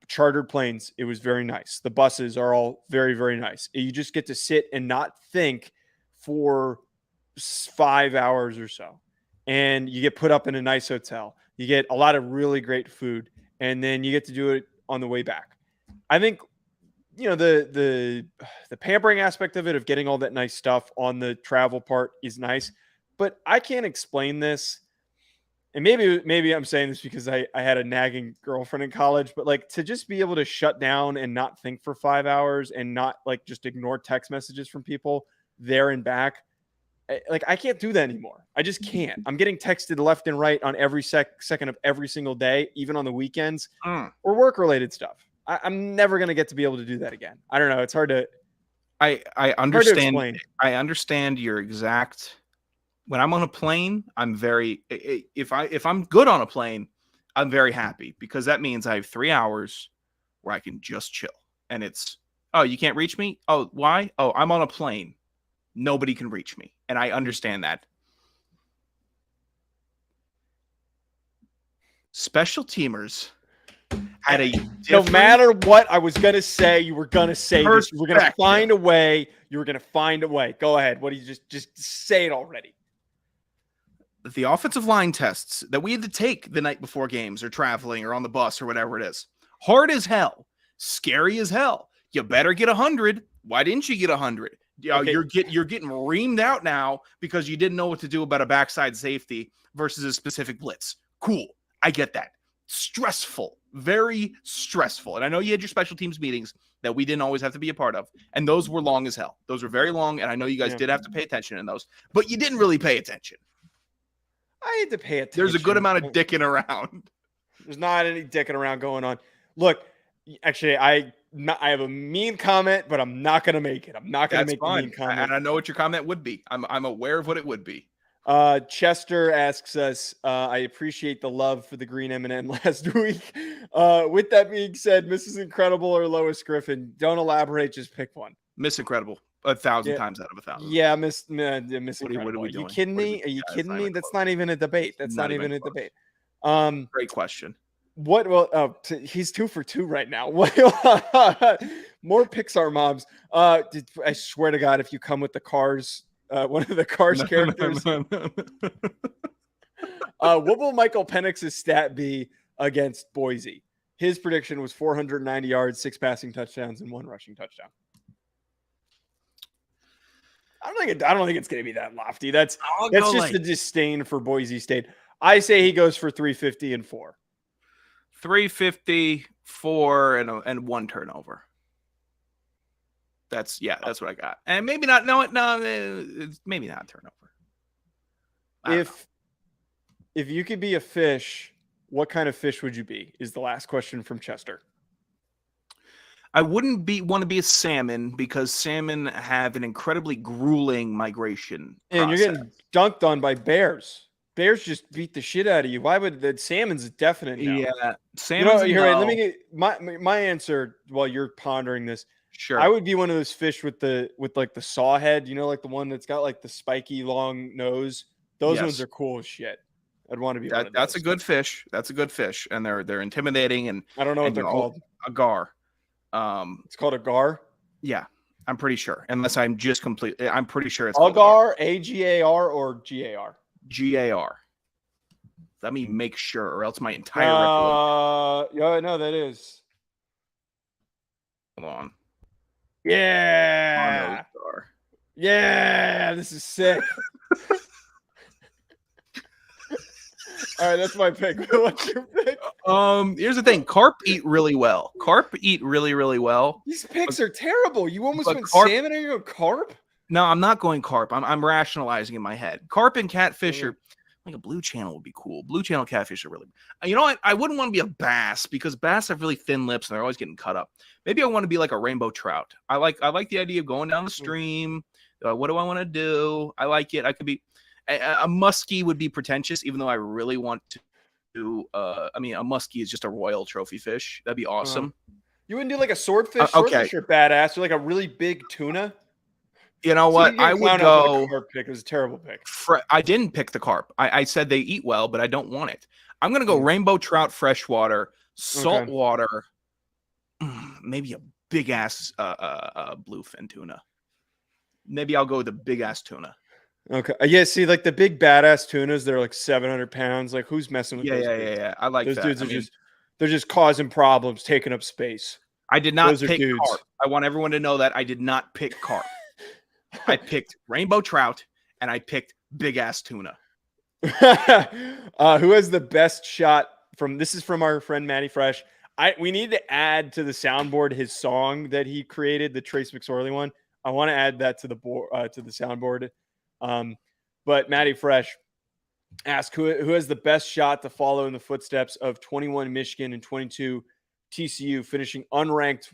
Chartered planes, it was very nice. The buses are all very, very nice. You just get to sit and not think for 5 hours or so. And you get put up in a nice hotel. You get a lot of really great food. And then you get to do it on the way back. I think, the pampering aspect of it, of getting all that nice stuff on the travel part, is nice. But I can't explain this. And maybe I'm saying this because I had a nagging girlfriend in college, but like, to just be able to shut down and not think for 5 hours and not like just ignore text messages from people there and back. Like, I can't do that anymore. I just can't. I'm getting texted left and right on every second of every single day, even on the weekends or work related stuff. I'm never going to get to be able to do that again. I don't know. It's hard to, I understand. I understand your exact. When I'm on a plane, I'm very, if I'm good on a plane, I'm very happy, because that means I have 3 hours where I can just chill. And it's, oh, you can't reach me? Oh, why? Oh, I'm on a plane. Nobody can reach me. And I understand that. Special teamers had a no matter what I was going to say, you were going to say this. You were going to find a way. You were going to find a way. Go ahead. What do you just say it already? The offensive line tests that we had to take the night before games, or traveling, or on the bus, or whatever it is. Hard as hell. Scary as hell. You better get 100. Why didn't you get 100? Okay. You're getting reamed out now because you didn't know what to do about a backside safety versus a specific blitz. Cool. I get that. Stressful. Very stressful. And I know you had your special teams meetings that we didn't always have to be a part of. And those were long as hell. Those were very long. And I know you guys did have to pay attention in those. But you didn't really pay attention. I had to pay attention. There's a good amount of dicking around. There's not any dicking around going on. Look, actually, I have a mean comment, but I'm not going to make it. I'm not going to make a mean comment. And I know what your comment would be. I'm aware of what it would be. Chester asks us, I appreciate the love for the green M&M last week. With that being said, Mrs. Incredible or Lois Griffin? Don't elaborate. Just pick one. Miss Incredible. 1,000 times out of 1,000. Yeah, Miss Incredible. Are you kidding me? Are you kidding me? That's not even a debate. That's not even a debate. Great question. What? Well, he's 2 for 2 right now. More Pixar moms. I swear to God, if you come with the Cars, one of the Cars characters, what will Michael Penix's stat be against Boise? His prediction was 490 yards, 6 passing touchdowns, and 1 rushing touchdown. I don't think it's going to be that lofty. That's just a disdain for Boise State. I say he goes for 350 and 4. 350, 4, and 1 turnover. That's what I got. And maybe not. No, maybe not a turnover. If you could be a fish, what kind of fish would you be? Is the last question from Chester. I wouldn't want to be a salmon because salmon have an incredibly grueling migration process. And you're getting dunked on by bears. Bears just beat the shit out of you. Why would the salmon's a definite no? Yeah, salmon's no. Let me get my answer while you're pondering this. Sure. I would be one of those fish with like the saw head, like the one that's got like the spiky long nose. Those ones are cool as shit. I'd want to be one of those. That's a good fish. That's a good fish. And they're intimidating, and I don't know what they're called. A gar. It's called a gar? Yeah, I'm pretty sure. Unless I'm pretty sure it's Agar, A-G-A-R or G-A-R? G-A-R. Let me make sure, or else my entire yeah, no, that is. Hold on. Yeah. Yeah, this is sick. All right, that's my pick. What's your pick? Here's the thing. Carp eat really well. Carp eat really, really well. These picks are terrible. You almost went salmon and you go carp? No, I'm not going carp. I'm rationalizing in my head. Carp and catfish are like a blue channel would be cool. Blue channel catfish are really. You know what? I wouldn't want to be a bass because bass have really thin lips and they're always getting cut up. Maybe I want to be like a rainbow trout. I like the idea of going down the stream. What do I want to do? I like it. I could be a muskie would be pretentious, even though I really want to do. A muskie is just a royal trophy fish. That'd be awesome. You wouldn't do like a swordfish? Swordfish are badass. Or like a really big tuna. You know what? I would go. Carp pick. It was a terrible pick. I didn't pick the carp. I said they eat well, but I don't want it. I'm gonna go rainbow trout, freshwater, saltwater, maybe a big ass bluefin tuna. Maybe I'll go with the big ass tuna. Okay. Yeah. See, like the big badass tunas, they're like 700 pounds. Like, who's messing with those? Yeah. I like those that. Dudes they're just causing problems, taking up space. I did not pick carp. I want everyone to know that I did not pick carp. I picked rainbow trout and I picked big ass tuna. Who has the best shot from? This is from our friend Matty Fresh. We need to add to the soundboard his song that he created, the Trace McSorley one. I want to add that to the board, to the soundboard. But Matty Fresh asked who has the best shot to follow in the footsteps of 21 Michigan and 22 TCU, finishing unranked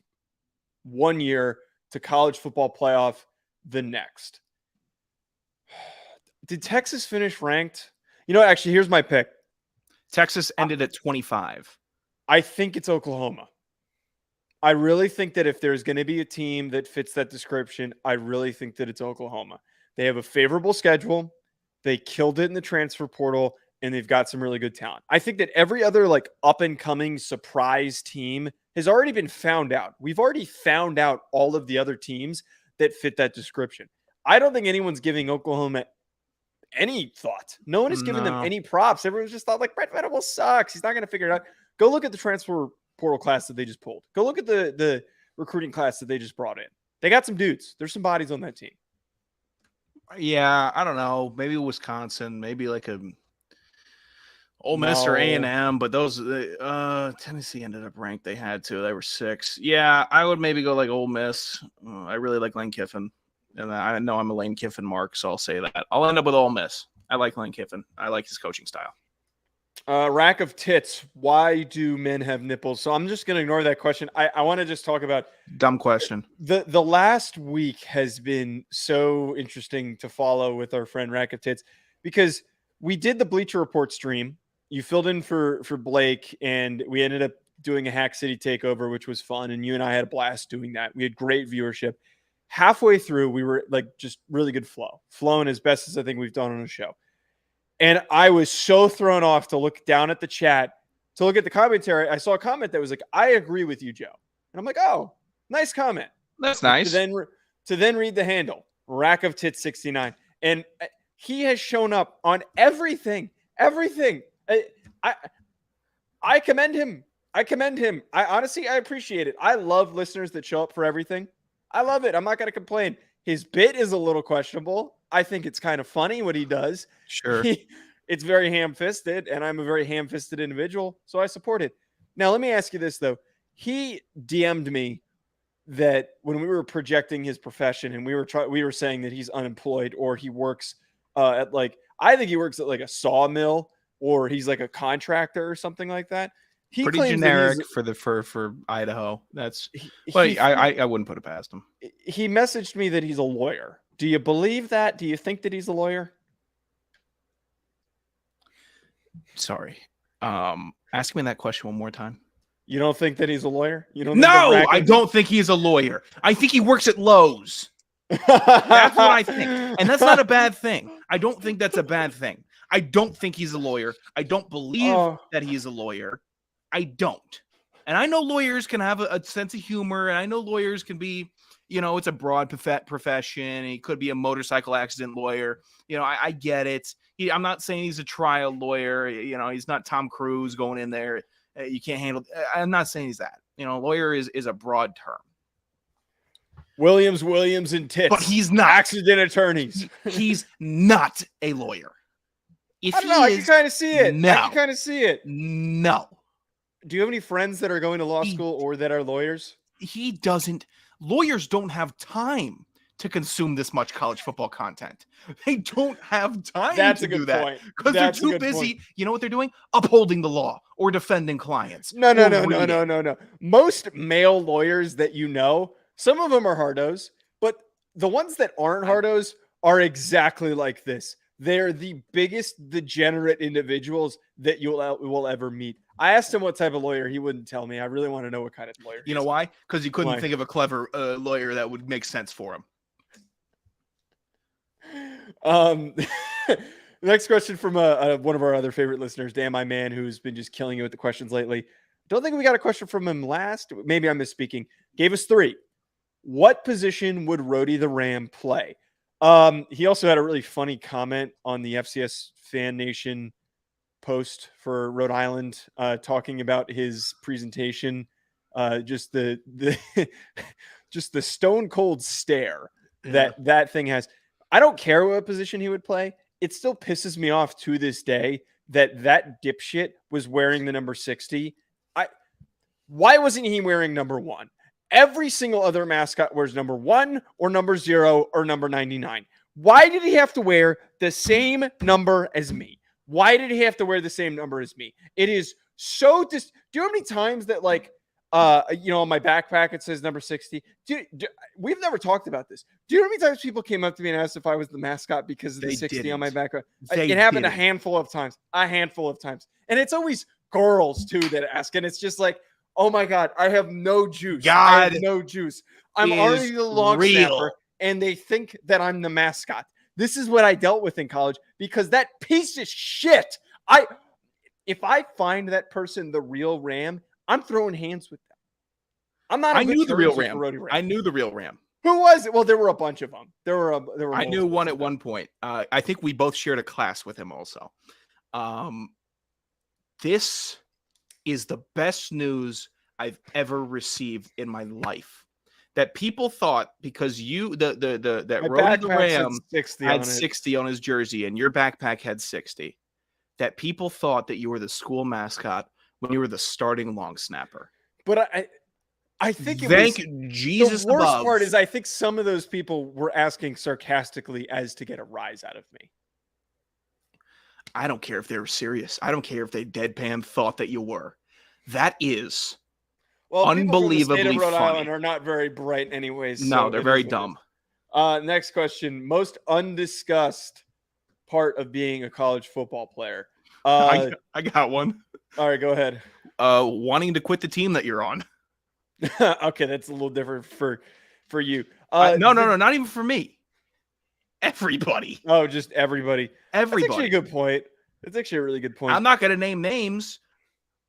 1 year to college football playoff the next. Did Texas finish ranked? Actually, here's my pick. Texas ended at 25. I think it's Oklahoma. I really think that if there's going to be a team that fits that description, I really think that it's Oklahoma. They have a favorable schedule. They killed it in the transfer portal, and they've got some really good talent. I think that every other up-and-coming surprise team has already been found out. We've already found out all of the other teams that fit that description. I don't think anyone's giving Oklahoma any thought. No one is giving them any props. Everyone's just thought Brent Venables sucks. He's not going to figure it out. Go look at the transfer portal class that they just pulled. Go look at the recruiting class that they just brought in. They got some dudes. There's some bodies on that team. Yeah, I don't know. Maybe Wisconsin. Maybe like a Ole Miss or A&M. But those Tennessee ended up ranked. They had to. They were 6. Yeah, I would maybe go like Ole Miss. I really like Lane Kiffin. And I know I'm a Lane Kiffin mark, so I'll say that. I'll end up with Ole Miss. I like Lane Kiffin. I like his coaching style. Rack of tits. Why do men have nipples? So I'm just going to ignore that question. I want to just talk about dumb question. The last week has been so interesting to follow with our friend Rack of Tits because we did the Bleacher Report stream. You filled in for Blake, and we ended up doing a Hack City takeover, which was fun. And you and I had a blast doing that. We had great viewership. Halfway through, we were just really good flowing as best as I think we've done on a show. And I was so thrown off to look down at the chat, to look at the commentary. I saw a comment that was like, I agree with you, Joe. And I'm like, oh, nice comment. That's nice. To then read the handle, Rack of Tits 69. And he has shown up on everything. I commend him. I honestly appreciate it. I love listeners that show up for everything. I love it. I'm not going to complain. His bit is a little questionable. I think it's kind of funny what he does. Sure. It's very ham-fisted, and I'm a very ham-fisted individual, so I support it. Now, let me ask you this, though. He DM'd me that when we were projecting his profession and we were saying that he's unemployed or he works at I think he works at like a sawmill or he's like a contractor or something like that. He pretty generic for Idaho. I wouldn't put it past him. He messaged me that he's a lawyer. Do you believe that? Do you think that he's a lawyer? Sorry. Ask me that question one more time. You don't think that he's a lawyer? You don't? No, I don't think he's a lawyer. I think he works at Lowe's. That's what I think. And that's not a bad thing. I don't think that's a bad thing. I don't think he's a lawyer. I don't believe that he's a lawyer. I don't. And I know lawyers can have a sense of humor, and I know lawyers can be, it's a broad profession. He could be a motorcycle accident lawyer. I get it. I'm not saying he's a trial lawyer. He's not Tom Cruise going in there. You can't handle. I'm not saying he's that. Lawyer is a broad term. Williams, and Tits. But he's not. Accident attorneys. He's not a lawyer. If I don't know. I can kind of see it. No. I can kind of see it. No. Do you have any friends that are going to law school or that are lawyers? He doesn't. Lawyers don't have time to consume this much college football content. They don't have time to do that because they're too busy. Point. You know what they're doing? Upholding the law or defending clients. No. Most male lawyers that some of them are hardos, but the ones that aren't hardos are exactly like this. They're the biggest degenerate individuals that you will ever meet. I asked him what type of lawyer. He wouldn't tell me. I really want to know what kind of lawyer. You know why? Because he couldn't think of a clever lawyer that would make sense for him. Next question from one of our other favorite listeners, Dan, my man, who's been just killing you with the questions lately. Don't think we got a question from him last. Maybe I'm misspeaking. Gave us 3. What position would Rhodey the Ram play? He also had a really funny comment on the FCS Fan Nation post for Rhode Island, talking about his presentation, just the just the stone cold stare that thing has. I don't care what position he would play. It still pisses me off to this day that dipshit was wearing the number 60. Why wasn't he wearing number 1? Every single other mascot wears number 1 or number 0 or number 99. Why did he have to wear the same number as me? Why did he have to wear the same number as me? It is so do you know how many times that on my backpack it says number 60? We've never talked about this. Do you know how many times people came up to me and asked if I was the mascot because of the 60 on my backpack? It happened a handful of times. And it's always girls too that ask, and it's just like, oh my God, I have no juice. I have no juice. I'm already the long snapper, and they think that I'm the mascot. This is what I dealt with in college because that piece of shit. If I find that person the real Ram, I'm throwing hands with them. I'm not. I knew the real Ram. I knew the real Ram. Who was it? Well, there were a bunch of them. There were. I knew one at one point. I think we both shared a class with him also. This is the best news I've ever received in my life. That people thought because that Rhodey the Ram had 60 on his jersey and your backpack had 60, that people thought that you were the school mascot when you were the starting long snapper. But I think Jesus. The worst part is I think some of those people were asking sarcastically as to get a rise out of me. I don't care if they were serious. I don't care if they deadpan thought that you were. That is unbelievably people from the state of Rhode funny. Island are not very bright anyways. No, they're very dumb. Next question. Most undiscussed part of being a college football player. I got one. All right, go ahead. Wanting to quit the team that you're on. Okay, that's a little different for you. No, not even for me. Everybody. Oh, just everybody. Everybody. That's actually a good point. It's actually a really good point. I'm not going to name names,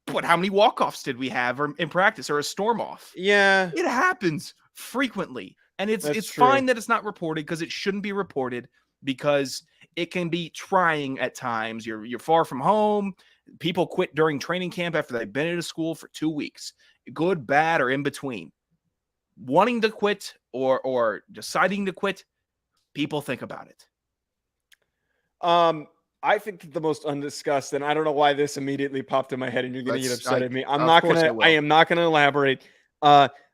but how many walk-offs did we have in practice or a storm off? Yeah. It happens frequently. And it's true. Fine that it's not reported because it shouldn't be reported because it can be trying at times. You're far from home. People quit during training camp after they've been at a school for 2 weeks. Good, bad, or in between. wanting to quit or deciding to quit, people think about it. I think that the most undiscussed, and I don't know why this immediately popped in my head and you're going to get upset at me. I am not going to elaborate.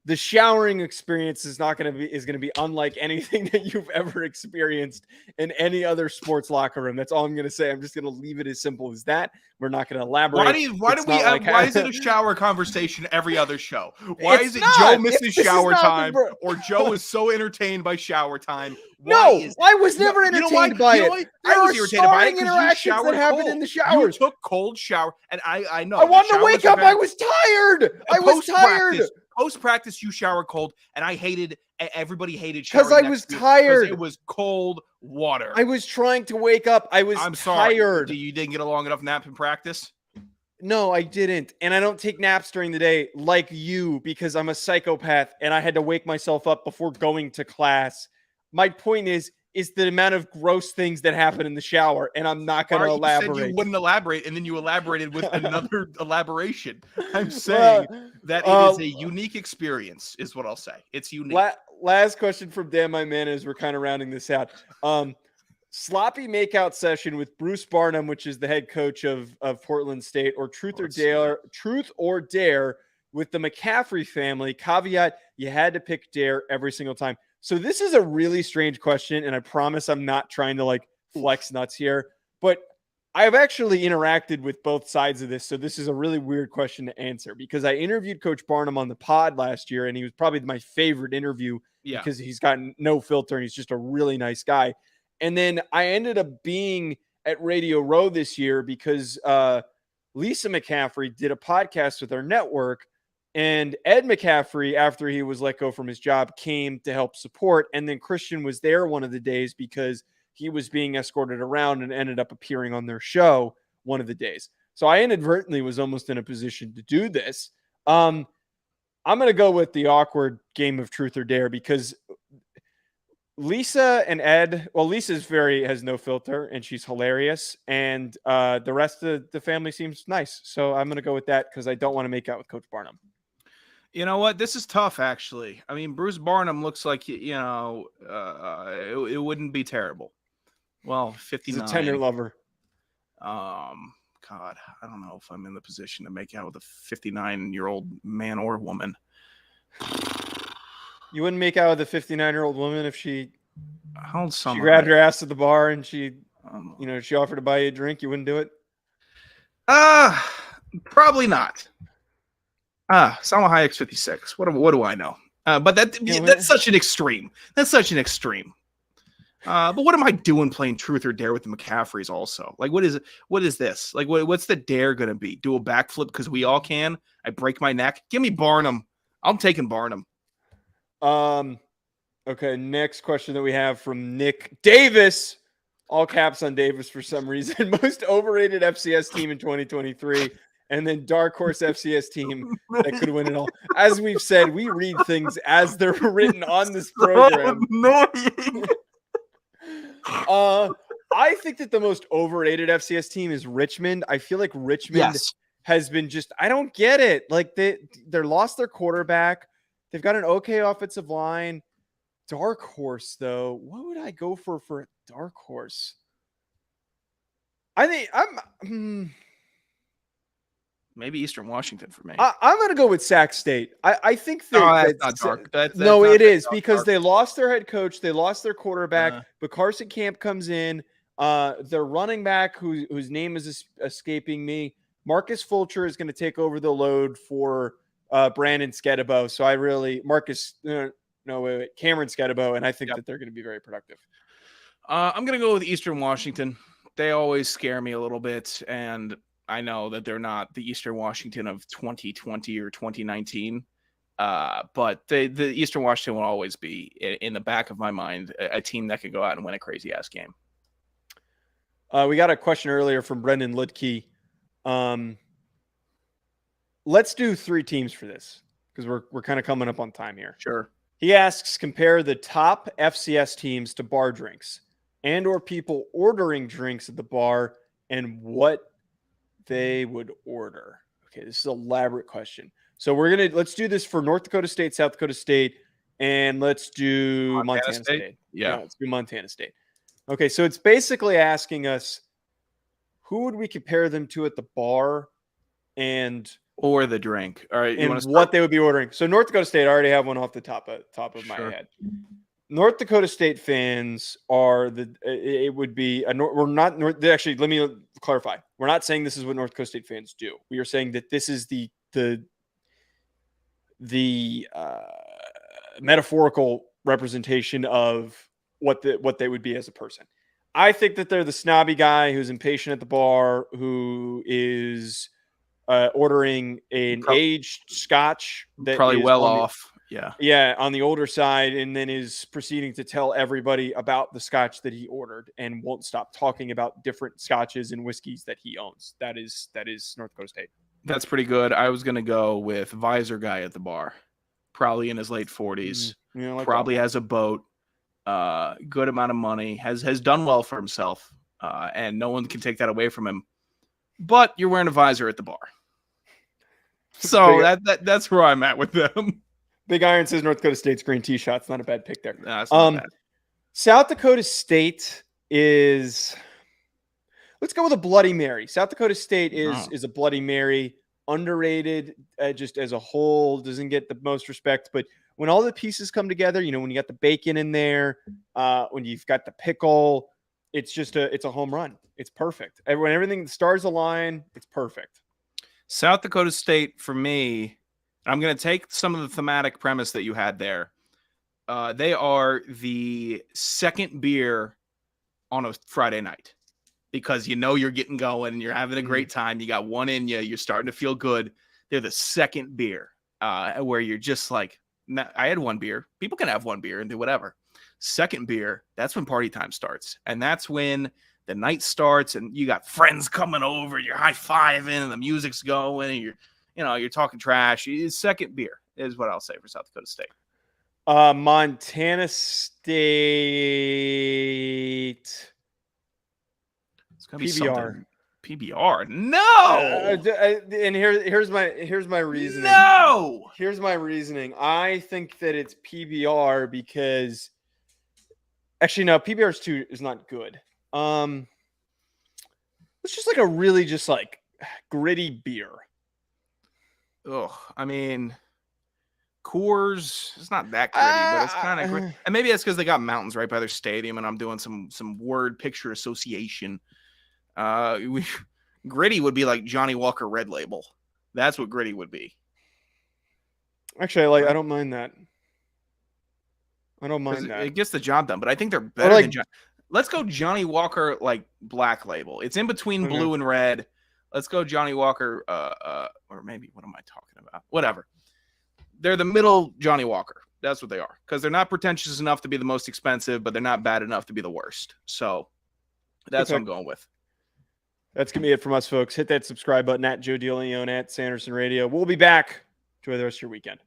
The showering experience is going to be unlike anything that you've ever experienced in any other sports locker room. That's all I'm going to say. I'm just going to leave it as simple as that. We're not going to elaborate. Why is it a shower conversation every other show? Why is it Joe misses shower time or Joe is so entertained by shower time? I was never entertained by it. I was irritated by it because you showered that happened in the showers. You took cold shower, and I know. I wanted to wake up. I was tired. Post practice, you showered cold, and everybody hated showering because I was tired. It was cold water. I was trying to wake up. I'm tired. You didn't get a long enough nap in practice? No, I didn't. And I don't take naps during the day like you because I'm a psychopath and I had to wake myself up before going to class. My point is the amount of gross things that happen in the shower, and I'm not going to elaborate. You said you wouldn't elaborate, and then you elaborated with another elaboration. I'm saying that it is a unique experience, is what I'll say. It's unique. Last question from Dan, my man, as we're kind of rounding this out. Sloppy makeout session with Bruce Barnum, which is the head coach of Portland State, or Truth or Dare with the McCaffrey family. Caveat, you had to pick Dare every single time. So this is a really strange question, and I promise I'm not trying to flex nuts here, but I've actually interacted with both sides of this. So this is a really weird question to answer because I interviewed Coach Barnum on the pod last year, and he was probably my favorite interview because he's got no filter and he's just a really nice guy. And then I ended up being at Radio Row this year because Lisa McCaffrey did a podcast with our network. And Ed McCaffrey, after he was let go from his job, came to help support. And then Christian was there one of the days because he was being escorted around and ended up appearing on their show one of the days. So I inadvertently was almost in a position to do this. I'm going to go with the awkward game of Truth or Dare because Lisa and Ed, well, Lisa's has no filter and she's hilarious. And the rest of the family seems nice. So I'm going to go with that because I don't want to make out with Coach Barnum. You know what? This is tough, actually. I mean, Bruce Barnum looks like, it wouldn't be terrible. Well, 59. He's a tender lover. God, I don't know if I'm in the position to make out with a 59-year-old man or woman. You wouldn't make out with a 59-year-old woman if she grabbed her ass at the bar and she offered to buy you a drink? You wouldn't do it? Probably not. Salma Hayek's 56. What do I know? But that's such an extreme. That's such an extreme. But what am I doing playing Truth or Dare with the McCaffreys also? What is this? What's the dare going to be? Do a backflip because we all can? I break my neck? Give me Barnum. I'm taking Barnum. Okay, next question that we have from Nick Davis. All caps on Davis for some reason. Most overrated FCS team in 2023. And then dark horse FCS team that could win it all. As we've said, we read things as they're written on this program. I think that the most overrated FCS team is Richmond. I feel like Richmond has been I don't get it. They're lost their quarterback. They've got an okay offensive line. Dark horse, though. What would I go for a dark horse? I think maybe Eastern Washington for me. I'm going to go with Sac State. I think that that's not dark. It is because they lost their head coach. They lost their quarterback. But Carson Camp comes in. Their running back, whose name is escaping me, Marcus Fulcher, is going to take over the load for Brandon Skedibo. So Cameron Skedibo, and I think that they're going to be very productive. I'm going to go with Eastern Washington. They always scare me a little bit, and I know that they're not the Eastern Washington of 2020 or 2019, but the Eastern Washington will always be, in the back of my mind, a team that could go out and win a crazy-ass game. We got a question earlier from Brendan Ludke. Let's do 3 teams for this because we're kind of coming up on time here. Sure. He asks, compare the top FCS teams to bar drinks and or people ordering drinks at the bar and what they would order. Okay, this is an elaborate question. So let's do this for North Dakota State, South Dakota State, and let's do Montana State. Yeah, let's do Montana State. Okay, so it's basically asking us who would we compare them to at the bar or the drink. All right, and what they would be ordering. So North Dakota State, I already have one off the top of my head. North Dakota State fans are it would be we're not actually, let me clarify. We're not saying this is what North Dakota State fans do. We are saying that this is the metaphorical representation of what they would be as a person. I think that they're the snobby guy who's impatient at the bar, who is ordering an aged scotch that probably is well off. Yeah, on the older side, and then is proceeding to tell everybody about the scotch that he ordered and won't stop talking about different scotches and whiskeys that he owns. That is North Dakota State. That's pretty good. I was going to go with visor guy at the bar, probably in his late 40s, probably has a boat, good amount of money, has done well for himself, and no one can take that away from him. But you're wearing a visor at the bar. So that's where I'm at with them. Big Iron says North Dakota State's green tee shot's not a bad pick there. No, it's not bad. South Dakota State is. Let's go with a Bloody Mary. South Dakota State is a Bloody Mary, underrated just as a whole, doesn't get the most respect. But when all the pieces come together, when you got the bacon in there, when you've got the pickle, it's a home run. It's perfect. When everything, the stars align, it's perfect. South Dakota State, for me, I'm going to take some of the thematic premise that you had there. They are the second beer on a Friday night because you're getting going and you're having a great time. You got one in you. You're starting to feel good. They're the second beer where you're just like, I had one beer. People can have one beer and do whatever. Second beer, that's when party time starts. And that's when the night starts and you got friends coming over. You're high-fiving and the music's going and you're talking trash. Second beer is what I'll say for South Dakota State. Montana State. It's gonna be PBR. PBR. No. And here's my reasoning. No. Here's my reasoning. I think that it's PBR because actually no, PBR is not good. It's just like a really just like gritty beer. Ugh, I mean, Coors, it's not that gritty, but it's kind of gritty. And maybe that's because they got mountains right by their stadium, and I'm doing some word picture association. Gritty would be like Johnny Walker Red Label. That's what gritty would be. Actually, I don't mind that. I don't mind that. It gets the job done, but I think they're better than Johnny. Let's go Johnny Walker like Black Label. It's in between blue and red. Let's go Johnny Walker, or maybe, what am I talking about? Whatever. They're the middle Johnny Walker. That's what they are. Because they're not pretentious enough to be the most expensive, but they're not bad enough to be the worst. So that's what I'm going with. That's going to be it from us, folks. Hit that subscribe button at Joe DeLeone at Sanderson Radio. We'll be back. Enjoy the rest of your weekend.